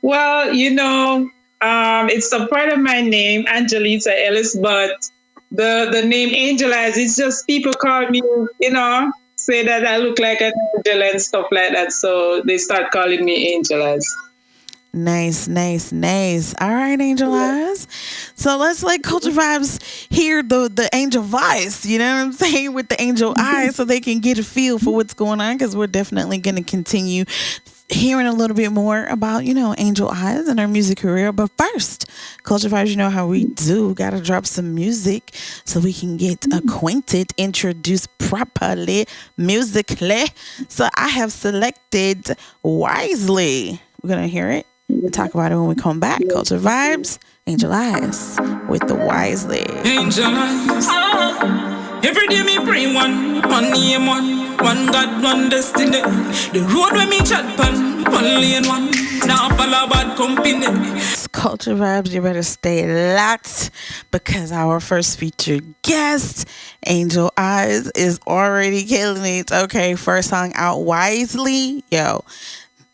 Well, it's a part of my name, Angelita Ellis, but the name Angel Eyes, it's just people call me, say that I look like an angel and stuff like that. So they start calling me Angel Eyes. Nice, nice, nice. All right, Angel Eyes. So let's let Culture Vibes hear the angel voice, you know what I'm saying, with the angel eyes so they can get a feel for what's going on because we're definitely going to continue hearing a little bit more about, Angel Eyes and her music career. But first, Culture Vibes, you know how we do. Got to drop some music so we can get acquainted, introduced properly, musically. So I have selected Wisely. We're going to hear it. We'll talk about it when we come back. Culture Vibes, Angel Eyes with the Wisely. Angel Eyes. Every day me pray one name, one God, one destiny. The road where me chat pan, one lane one. Now follow bad company. Culture Vibes, you better stay locked because our first featured guest, Angel Eyes, is already killing it. Okay, first song out, Wisely. Yo,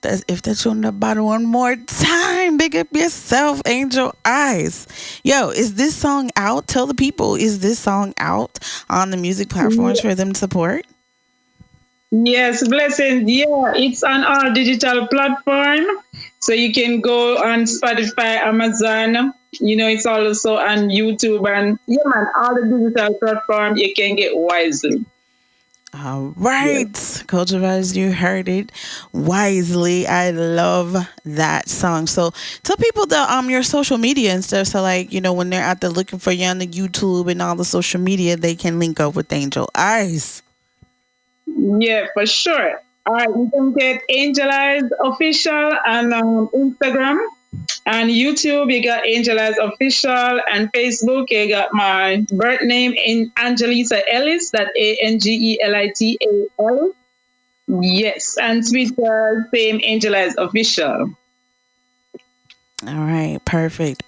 if that's on the bottom one more time, big up yourself, Angel Eyes. Yo, is this song out? Tell the people, is this song out on the music platforms for them to support? Yes, blessings. Yeah, it's on all digital platform. So you can go on Spotify, Amazon. It's also on YouTube and man, all the digital platform you can get Wisely. All right, Culture Vibes, you heard it. Wisely, I love that song. So tell people your social media and stuff. So when they're out there looking for you on the YouTube and all the social media, they can link up with Angel Eyes. Yeah, for sure. All right, you can get Angel Eyes Official on Instagram. And YouTube, you got Angel Eyes Official, and Facebook, you got my birth name in Angelita Ellis, that Angelita. Yes, and Twitter, same Angel Eyes Official. All right, perfect.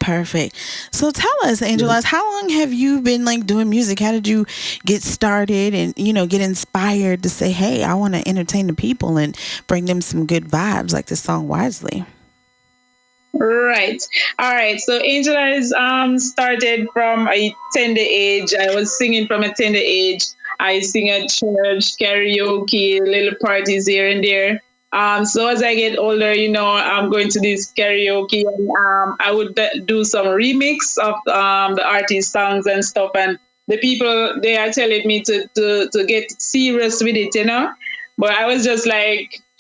So tell us, Angel Eyes, how long have you been doing music? How did you get started and get inspired to say, hey, I want to entertain the people and bring them some good vibes like the song Wisely? Right. All right. So Angel Eyes started from a tender age. I was singing from a tender age. I sing at church, karaoke, little parties here and there. So as I get older, I'm going to this karaoke and I would do some remix of the artist songs and stuff. And the people, they are telling me to get serious with it. But I was just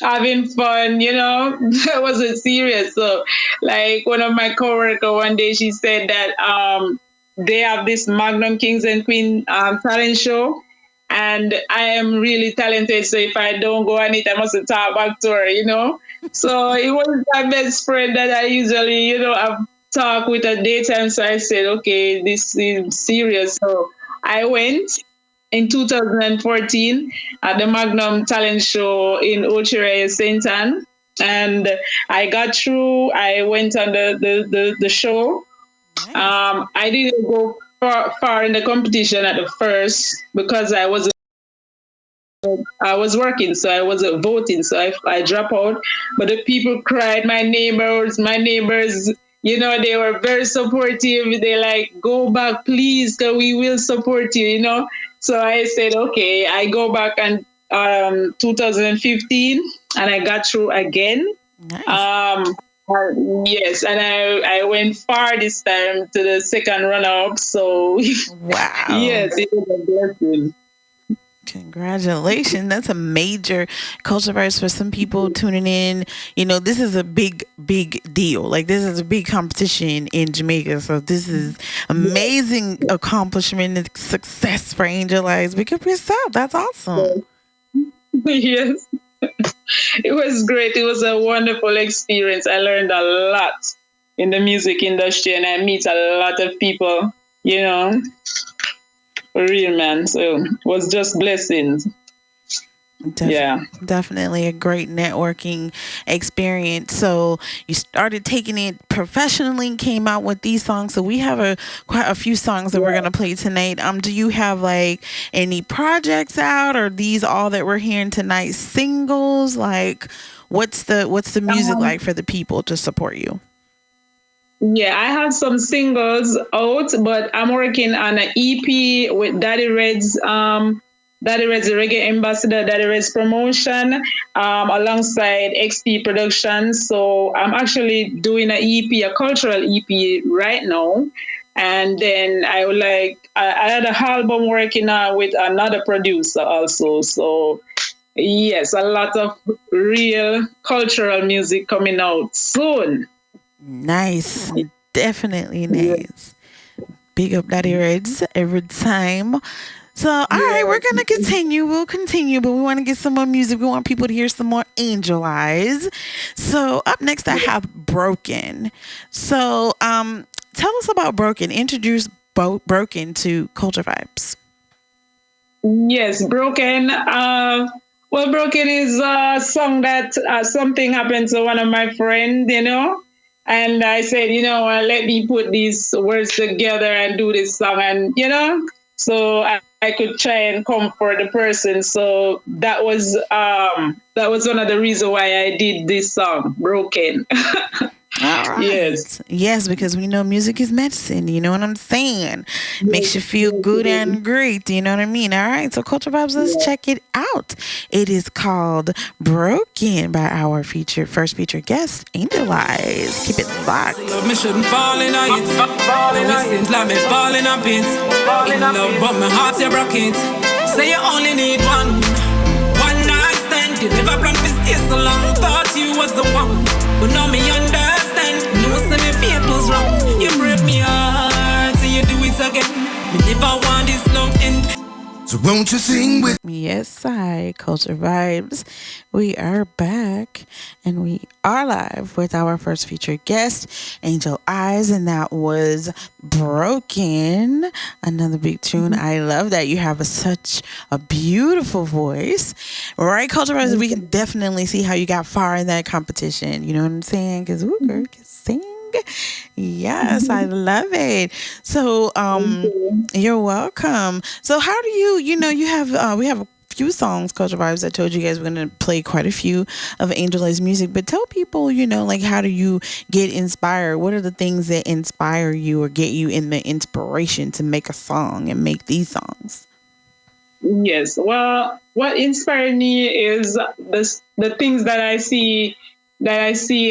having fun, I wasn't serious. So one of my coworker one day, she said that they have this Magnum Kings and Queen talent show. And I am really talented. So if I don't go on it, I must talk back to her. So it was my best friend that I usually, have talk with at daytime. So I said, okay, this is serious. So I went in 2014 at the Magnum Talent Show in Ochire, St. Anne. And I got through. I went on the show. Nice. I didn't go far in the competition at the first because I was working, so I wasn't voting. So I dropped out. But the people cried. My neighbors, they were very supportive. They go back, please, because we will support you. So I said, okay, I go back and 2015 and I got through again. Nice. Yes, and I went far this time to the second runner-up. So wow. Yes, it was a blessing. Congratulations. That's a major culture verse for some people tuning in. This is a big deal. This is a big competition in Jamaica. So this is amazing accomplishment and success for Angel Eyes. Pick up yourself. That's awesome. Yes. It was great. It was a wonderful experience. I learned a lot in the music industry and I meet a lot of people, for real, man. So it was just blessings. Definitely a great networking experience. So you started taking it professionally and came out with these songs. So we have quite a few songs that we're going to play tonight. Do you have any projects out, or these all that we're hearing tonight singles? What's the music Um, like for the people to support you? yeah, I have some singles out, but I'm working on an EP with Daddy Red's Daddy Red's the Reggae Ambassador, Daddy Red's promotion, alongside XP Productions. So I'm actually doing an EP, a cultural EP right now. And then I had a album working on with another producer also. So yes, a lot of real cultural music coming out soon. Nice. Definitely nice. Big up Daddy Reds every time. So, all right, we're going to continue. We'll continue, but we want to get some more music. We want people to hear some more Angel Eyes. So, up next, I have Broken. So, tell us about Broken. Introduce Broken to Culture Vibes. Yes, Broken. Well, Broken is a song that something happened to one of my friends, and I said, let me put these words together and do this song, and so I could try and comfort the person. So that was one of the reasons why I did this song, Broken. All right. Yes. Yes, because we know music is medicine. You know what I'm saying? Makes you feel good and great. You know what I mean? All right. So, Culture Vibes, let's check it out. It is called Broken by our first featured guest, Angel Eyes. Keep it locked. Love me shouldn't fall in a hit. It seems like me falling a pit. In love, but my heart's your broken. Say you only need one night stand. You never plan to stay so long. Thought you was the one, but now me understand. No, say me fate was wrong. You break me heart, so you do it again. Me never want this love end. So won't you sing with? Yes, I Culture Vibes. We are back and we are live with our first featured guest, Angel Eyes, and that was Broken. Another big tune. I love that you have such a beautiful voice. Right, Culture Vibes, we can definitely see how you got far in that competition. You know what I'm saying? Because girl can sing. Yes, I love it. So, you're welcome. So, how do you have, we have a few songs, Culture Vibes. I told you guys we're going to play quite a few of Angel Eyes music, but tell people, like, how do you get inspired? What are the things that inspire you or get you in the inspiration to make a song and make these songs? Yes. Well, what inspired me is the things that I see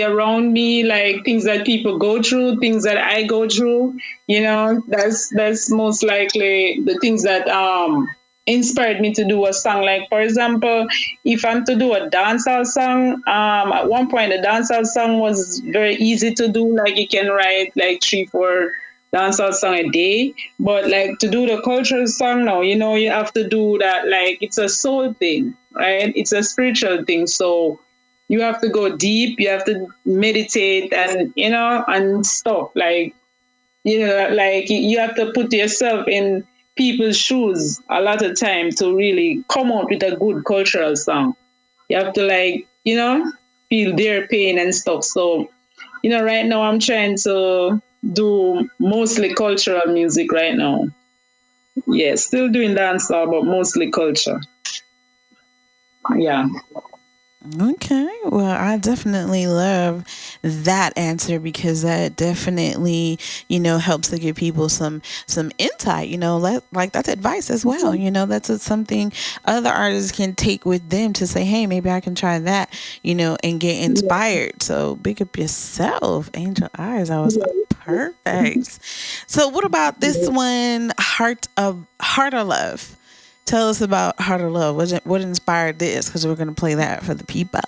around me, like things that people go through, things that I go through. That's most likely the things that inspired me to do a song. Like, for example, if I'm to do a dancehall song, at one point the dancehall song was very easy to do. Like, you can write like 3-4 dancehall song a day. But like to do the cultural song now, you have to do that. Like, it's a soul thing, right? It's a spiritual thing. So you have to go deep, you have to meditate and, and stuff. Like, like you have to put yourself in people's shoes a lot of time to really come out with a good cultural song. You have to feel their pain and stuff. So, right now I'm trying to do mostly cultural music right now. Yeah, still doing dancehall, but mostly culture. Yeah. Okay, well, I definitely love that answer because that definitely, helps to give people some insight. Like that's advice as well. That's something other artists can take with them to say, hey, maybe I can try that, and get inspired. So big up yourself, Angel Eyes. That was perfect. So what about this one, Heart of Love? Tell us about Heart of Love. What inspired this? Because we're going to play that for the people.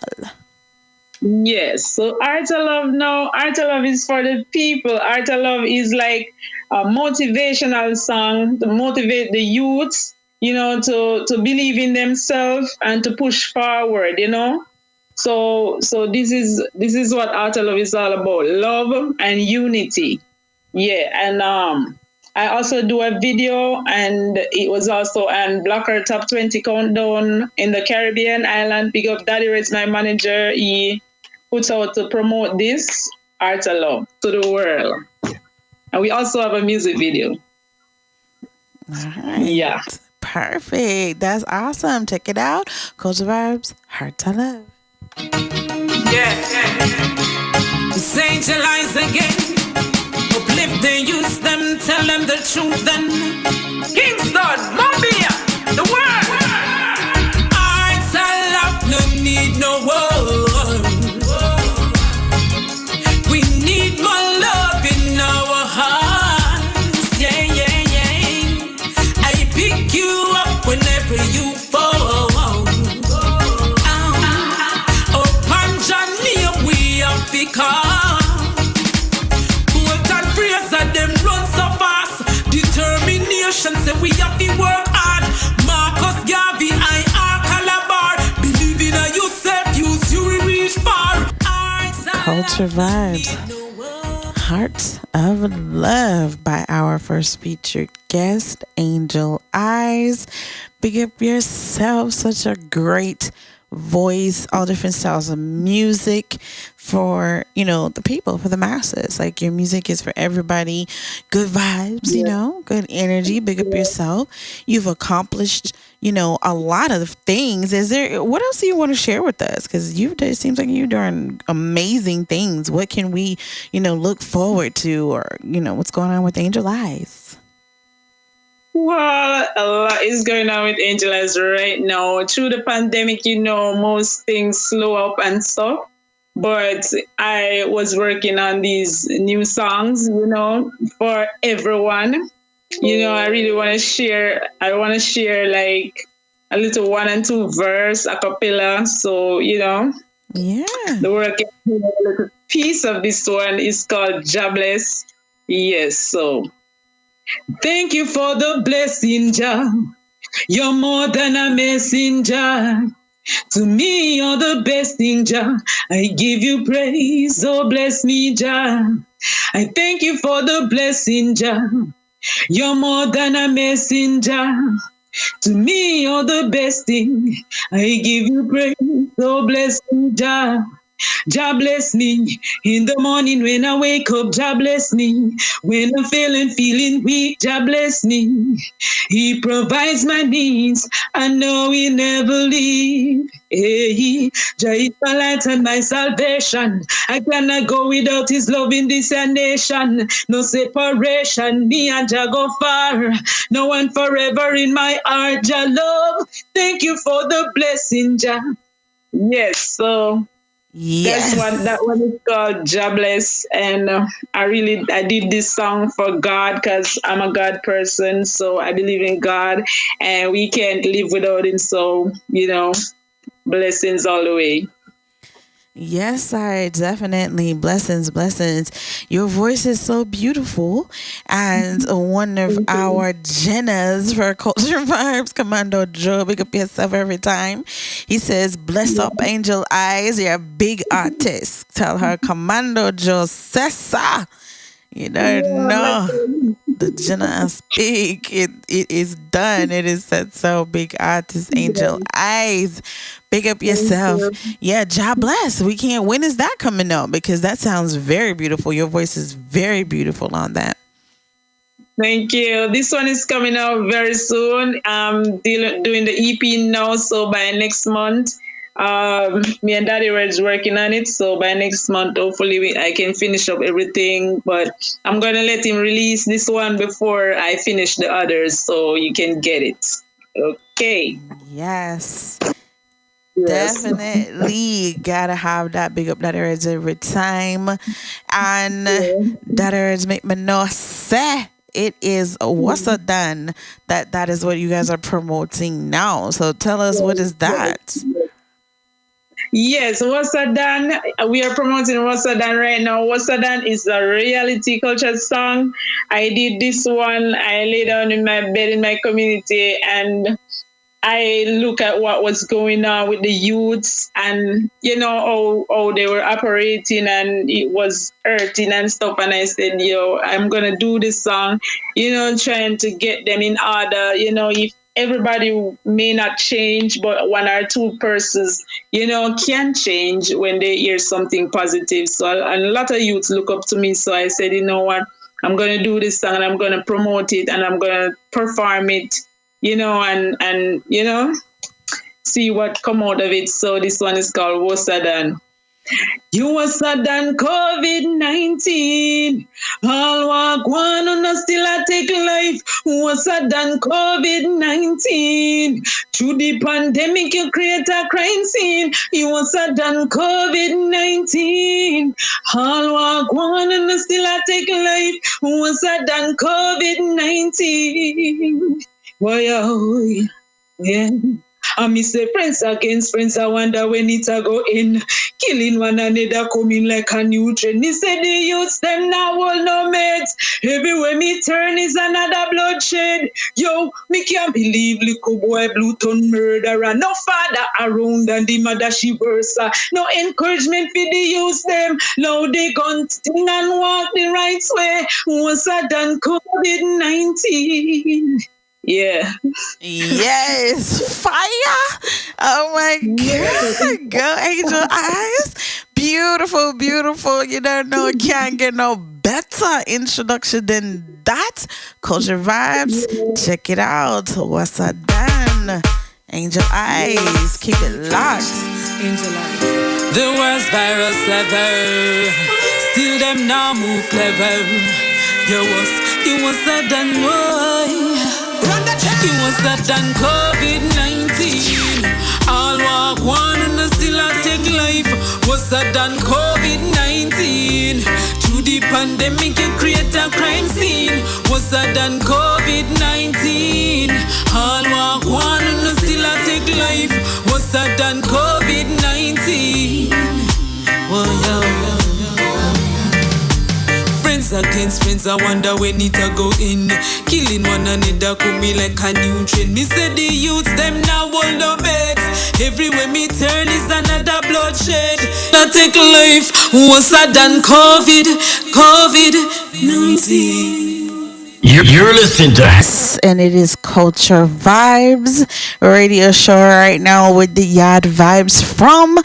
Yes. So Art of Love is for the people. Art of Love is like a motivational song to motivate the youths, to believe in themselves and to push forward, So this is what Art of Love is all about. Love and unity. Yeah. And I also do a video, and it was also on Blocker Top 20 Countdown in the Caribbean island. Big up Daddy Red's my manager. He puts out to promote this Art of Love to the world. And we also have a music video. All right. Yeah. Perfect. That's awesome. Check it out. Culture Vibes, Heart of Love. This angel eyes again. Uplift the youth, them, tell them the truth, then. Kingston, Mobile, the word. I tell up, no need no word. We need more love in our hearts. Yeah, yeah, yeah. I pick you up whenever you fall. Upon Johnny, we have become. Both and praise that them run so fast. Determination say we have to work hard. Marcus Garvey, I are Calabar. Believe in yourself, use you will reach far. Culture Vibes, Heart of Love by our first featured guest, Angel Eyes. Big up yourself, such a great voice, all different styles of music for, the people, for the masses. Like, your music is for everybody. Good vibes, good energy. Big up yourself. You've accomplished, a lot of things. What else do you want to share with us? Because it seems like you're doing amazing things. What can we, look forward to, or, what's going on with Angel Eyes? Well, a lot is going on with Angel Eyes right now. Through the pandemic, most things slow up and stuff. But I was working on these new songs, for everyone. I really want to share. I want to share like a little 1 and 2 verse, a cappella. So, Yeah. the work, a little piece of this one is called Jobless. Yes, so. Thank you for the blessing, Jah. You're more than a messenger. To me, you're the best thing, Jah. I give you praise, oh bless me, Jah. I thank you for the blessing, Jah. You're more than a messenger. To me, you're the best thing. I give you praise, oh bless me, Jah. Jah bless me in the morning when I wake up. Jah bless me when I'm feeling weak. Jah bless me. He provides my needs. I know He never leave. Hey, Jah is my light and my salvation. I cannot go without His love in this nation. No separation. Me and Jah go far. No one forever in my heart. Jah love. Thank you for the blessing, Jah. Yes, so. Yes. That one is called Jobless, and I did this song for God because I'm a God person, so I believe in God, and we can't live without Him. So blessings all the way. Yes, I definitely. Blessings. Your voice is so beautiful. And one of our Jennas for Culture Vibes, Commando Joe, big up yourself every time. He says, bless up Angel Eyes, you're a big artist. Tell her Commando Joe Sessa. You don't know. The Jenna speak. It is done. It is said so. Big artist Angel Eyes. Big up yourself. Yeah, Jah bless. When is that coming up? Because that sounds very beautiful. Your voice is very beautiful on that. Thank you. This one is coming out very soon. I'm doing the EP now, so by next month, me and Daddy Red's working on it. So by next month, hopefully I can finish up everything. But I'm gonna let him release this one before I finish the others, so you can get it. Okay. Yes. Yes. Definitely gotta have that. Big up Daddy Reds every time. And Daddy Reds make me know say it is what's a done that is what you guys are promoting now. So tell us, what is that? Yes, What's a Done? We are promoting What's a Done right now. What's a Done is a reality culture song. I did this one. I lay down in my bed in my community and I look at what was going on with the youths and, how they were operating and it was hurting and stuff. And I said, I'm going to do this song, trying to get them in order, if everybody may not change, but 1 or 2 persons, can change when they hear something positive. So a lot of youths look up to me. So I said, you know what, I'm going to do this song and I'm going to promote it and I'm going to perform it. And see what come out of it. So this one is called What's a Done. You was sad than COVID-19. All walk one and still I take life. Was sad than COVID-19. Through the pandemic, you create a crime scene. You was sad than COVID-19. All walk one and still I take life. Was sad than COVID-19. Why, oh, yeah. I miss the friends against friends. I wonder when it a go in. Killing one another coming like a new trend. He said the youths them now all no mates. Everywhere me turn is another bloodshed. Yo, me can't believe little boy Bluton murderer. No father around and the mother she versa. No encouragement for the youths them. Now they gun sting and walk the right way. Once I done COVID-19. Yeah. Yes, fire. Oh my God. Go Angel Eyes. Beautiful, beautiful. You don't know, it can't get no better introduction than that. Culture Vibes. Check it out. What's that done? Angel Eyes. Keep it locked. Angel Eyes. The worst virus ever. Still them now move clever. You was a done boy. You was a done COVID-19. All walk one and still I take life. Was a done COVID-19. Through the pandemic you create a crime scene. Was a done COVID-19. All walk one and still I take life. Was a done COVID-19. Whoa, yo. Friends against friends, I wonder when it a go in. Killing one another could me like a new trend. Me say the youths them now hold no bets. Everywhere me turn is another bloodshed. I take life, was I done COVID-19. You're listening to Yes, and it is Culture Vibes radio show right now with the Yard Vibes from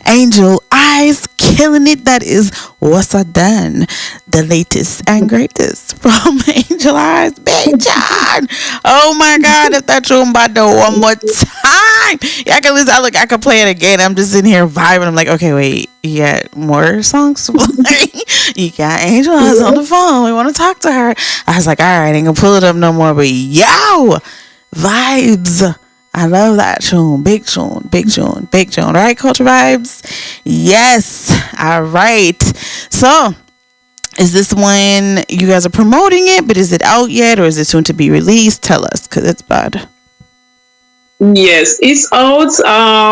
Angel Eyes, killing it. That is What's I Done, the latest and greatest from Angel Eyes, Big John. Oh my God, if that tune by the one more time, yeah, I can listen. I can play it again. I'm just in here vibing. I'm like, okay, wait, you got more songs to play? You got Angel Eyes on the phone. We want to talk to her. I was like, all right, ain't gonna pull it up no more, but yo, vibes. I love that tune. Big tune, big tune, big tune. Right, Culture Vibes? Yes. All right. So, is this one you guys are promoting it, but is it out yet or is it soon to be released? Tell us, because it's bad. Yes, it's out.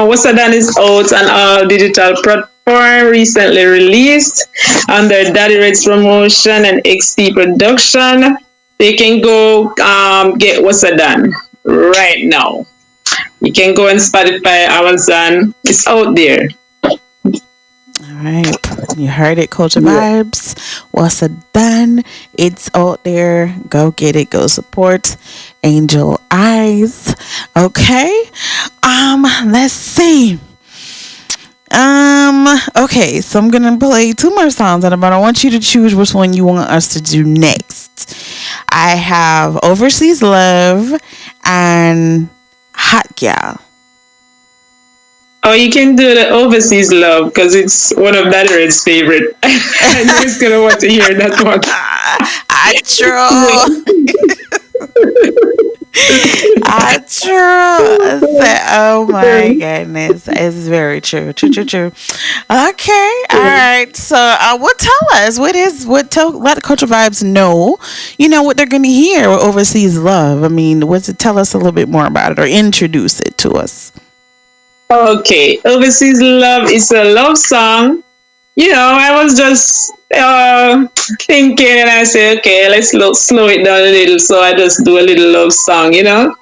What's I Done is out on our digital platform, recently released under Daddy Red's promotion and XT production. They can go get What's I Done right now. You can go on Spotify, Amazon. It's out there. All right. You heard it, Culture Vibes. What's it done? It's out there. Go get it. Go support Angel Eyes. Okay. Let's see. Okay, so I'm gonna play two more songs, but I want you to choose which one you want us to do next. I have Overseas Love and Hot Gal. Oh, you can do the Overseas Love because it's one of Daddy Red's favorite. I know he's gonna want to hear that one. I true. I true. Oh my goodness, it's very true. True. Okay, all right. So, what tell us? Let the Culture Vibes know. You know what they're gonna hear with Overseas Love. I mean, tell us a little bit more about it or introduce it to us. Okay, Overseas Love is a love song. You know, I was just thinking and I said, okay, let's slow it down a little. So I just do a little love song, you know?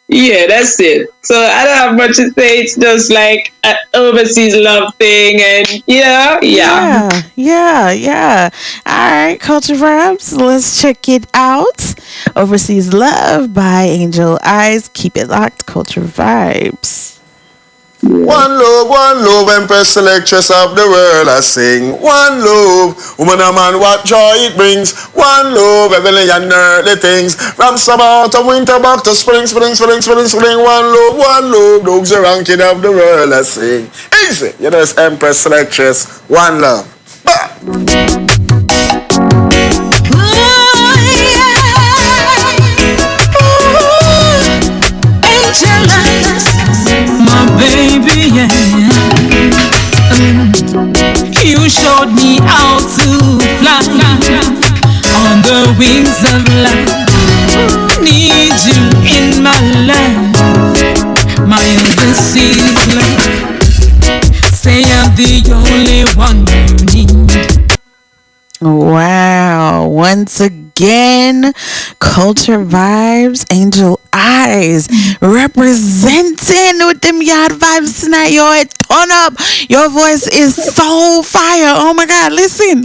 Yeah, that's it. So I don't have much to say. It's just like an overseas love thing and yeah. All right, Culture Vibes, let's check it out. Overseas Love by Angel Eyes. Keep it locked, Culture Vibes. One love, Empress Selectress of the world, I sing. One love, woman and man, what joy it brings. One love, heavenly and earthly things. From summer to winter, back to spring, spring, spring, spring, spring. One love, dogs the ranking of the world, I sing. Easy, you know it's Empress Selectress, one love. My baby, yeah. You showed me how to fly on the wings of life. Need you in my life, my overseas life. Say I'm the only one you need. Wow. Once again, Culture Vibes, Angel Eyes, representing with them yard vibes tonight. Yo, it turn up. Your voice is so fire. Oh my God. Listen.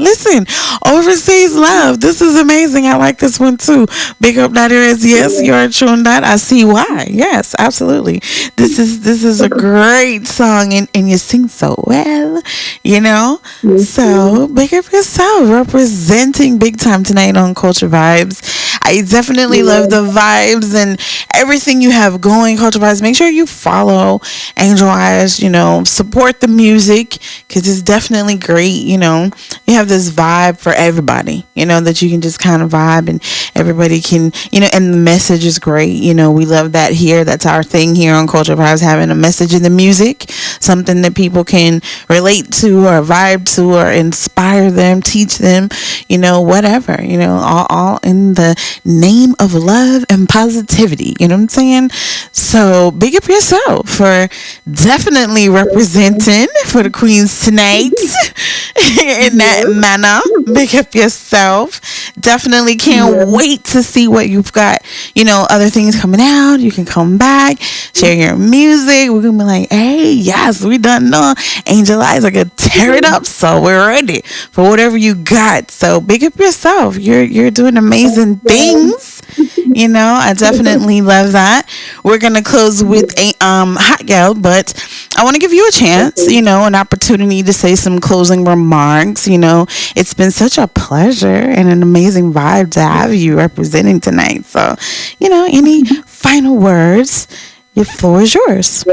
Overseas love. This is amazing. I like this one too. Big up that is. Yes, you're tuned that. I see why. Yes, absolutely. This is a great song and you sing so well, you know? So big up yourself, representing big time tonight on Culture Vibes. I definitely love the vibes and everything you have going, Culture Vibes. Make sure you follow Angel Eyes, you know, support the music because it's definitely great, you know. You have this vibe for everybody, you know, that you can just kind of vibe and everybody can, you know, and the message is great. You know, we love that here. That's our thing here on Culture Vibes, having a message in the music, something that people can relate to or vibe to or inspire them, teach them, you know, whatever, you know, all in the name of love and positivity. You know what I'm saying? So big up yourself for definitely representing for the queens tonight in that manner. Big up yourself. Definitely can't wait to see what you've got. You know, other things coming out. You can come back, share your music. We're gonna be like, hey, yes, we done know Angel Eyes are gonna tear it up. So we're ready for whatever you got. So big up yourself. You're doing amazing things. You know, I definitely love that. We're gonna close with a hot gal, but I want to give you a chance, you know, an opportunity to say some closing remarks. You know, it's been such a pleasure and an amazing vibe to have you representing tonight. So, you know, any final words? Your floor is yours.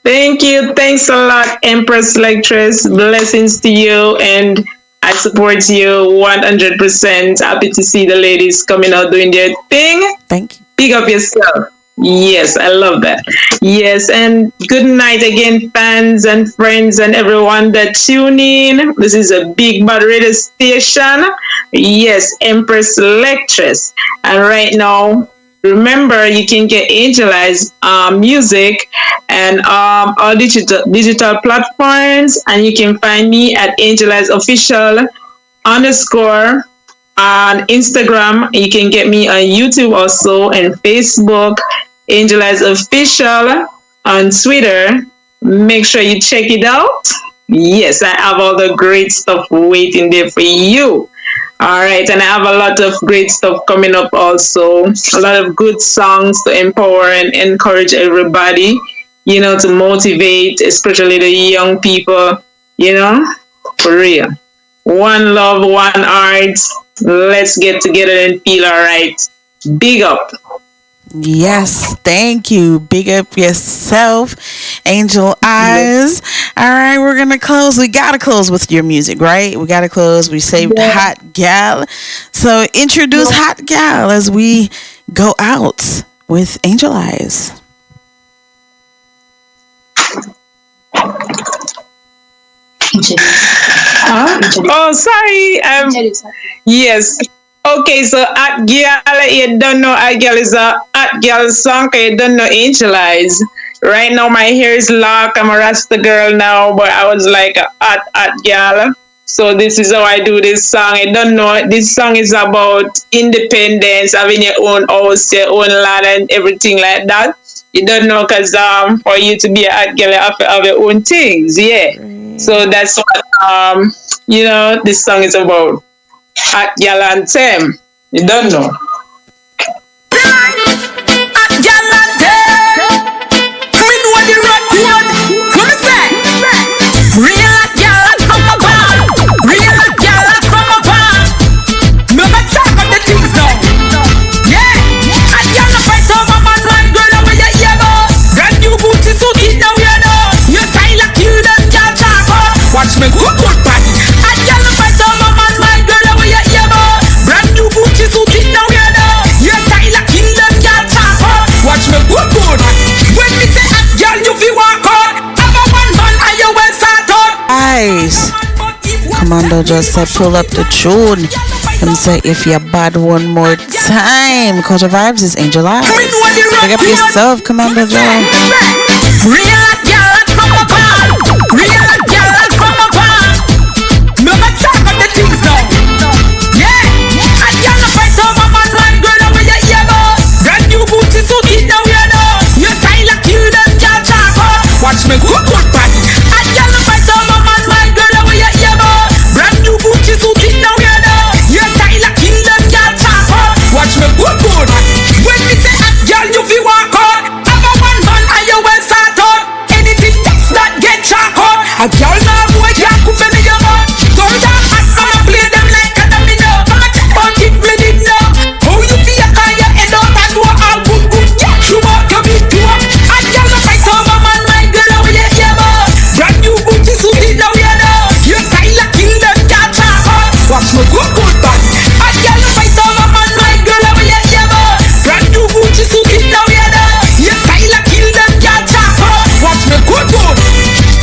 Thank you. Thanks a lot, Empress Lectress. Blessings to you, and I support you 100%. Happy to see the ladies coming out doing their thing. Thank you. Pick up yourself. Yes, I love that. Yes, and good night again, fans and friends and everyone that tune in. This is a big bad radio station. Yes, Empress Lectress. And right now, remember, you can get Angel Eyes music and all digital platforms, and you can find me at Angel Eyes Official _ on Instagram. You can get me on YouTube also and Facebook, Angel Eyes Official on Twitter. Make sure you check it out. Yes, I have all the great stuff waiting there for you. All right, and I have a lot of great stuff coming up also. A lot of good songs to empower and encourage everybody, you know, to motivate, especially the young people, you know, for real. One love, one heart. Let's get together and feel all right. Big up. Yes, thank you. Big up yourself, Angel Eyes. All right, we're gonna close. We gotta close with your music, right? We gotta close. We saved Hot Gal, so introduce Hot Gal as we go out with Angel Eyes. Oh, sorry. Yes. Okay, so At Girl, you don't know At Girl is a At Girl song, you don't know Angel Eyes. Right now, my hair is locked. I'm a Rasta girl now, but I was like At Girl. So this is how I do this song. I don't know. This song is about independence, having your own house, your own land, and everything like that. You don't know, because for you to be a At Girl, you have to have your own things. Yeah. So that's what you know, this song is about. At Girl Anthem. You don't know. At Girl Anthem. Me know the rotten Commando just said pull up the tune. Him say if you're bad one more time. Culture Vibes is Angel Eyes. Pick up yourself, Commando Joe. Real girl from a bar. Real girl from a bar. Never talk about the things now. Yeah. I can't fight over man, man, girl, over your ear, boss. Brand new booty suit, it now you know. Your style like kill them, girl, talk. Watch me good, good party. I can't fight over man, man, girl, over your ear, boss. Brand new booty suit, it now you know. Your style like kill them, girl, talk. Watch me good, good. When me say hot girl, you feel walk out. Have a one man, and you well start out. Anything that's not get chalk out. A girl now boy can't cook for me your mouth. Don't talk hot, I'ma play them like a domino. I'ma check out if me did know. How you feel and you end out and do all good good. Yeah, you walk your big door. A girl no fight over man, my girl over your ear boss. Brand new booty suit it now you know. Your style a kill them can't chalk out. Watch me good good bad. A girl no fight over man, my girl over your ear boss. Brand new booty suit it now you know. Your style a kill them can't chalk out. Watch me good good.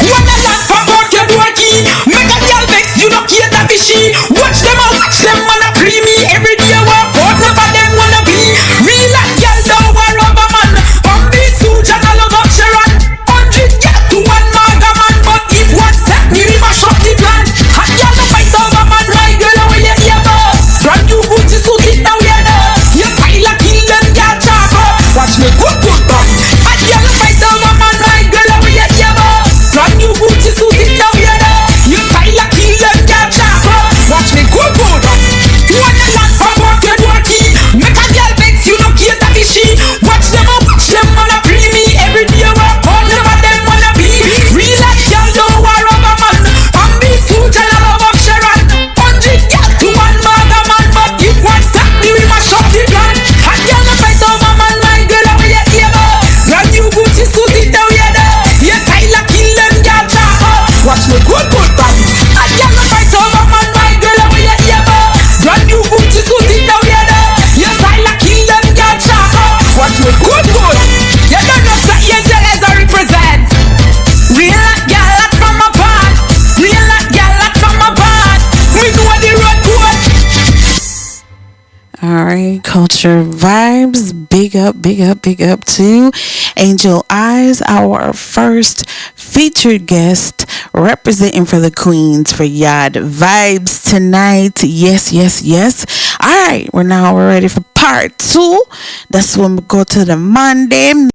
When a lot for work you do a key. Make a girl vex you no care that fishy. Watch them wanna pre me. Every day work out never them wanna be. Real a girl don't want rubber man. On me suit and I love up Sharon. 100 girl to one maga man. But if one step me we mash up the plan. A girl no fight over man. My girl over your ear boss. Brand new booty suit it now you know. Your style a kill them girl talk up. Watch me good good bad. A girl no fight over man. My girl over your ear boss. Brand new booty suit it now you know. Your style a kill them girl talk up. Watch me good good. When a lot for work you do a key. Make a girl vex you no care that fishy. Watch them wanna pre me. Every day work out never them wanna be. Real a girl don't want rubber man. On me suit and I love up Sharon. 100 girl to one maga man. But if one step me we mash up the plan. A girl no fight over man. My girl over your ear boss. Brand new booty suit it now you know. Your style a kill them girl talk up. Watch me good good bad. A girl no fight over man. My girl over your ear boss. Brand new booty suit it now you know. Your style a kill them girl talk up. Watch me good good. You don't know that Angel as I represent. Real hot girl hot from my part. Real hot girl hot from my part. We know the road good. All right, Culture Vibes. Big up, big up, big up to Angel Eyes, our first featured guest representing for the Queens for Yard Vibes tonight. Yes, yes, yes. All right, we're ready for part 2. That's when we go to the Monday.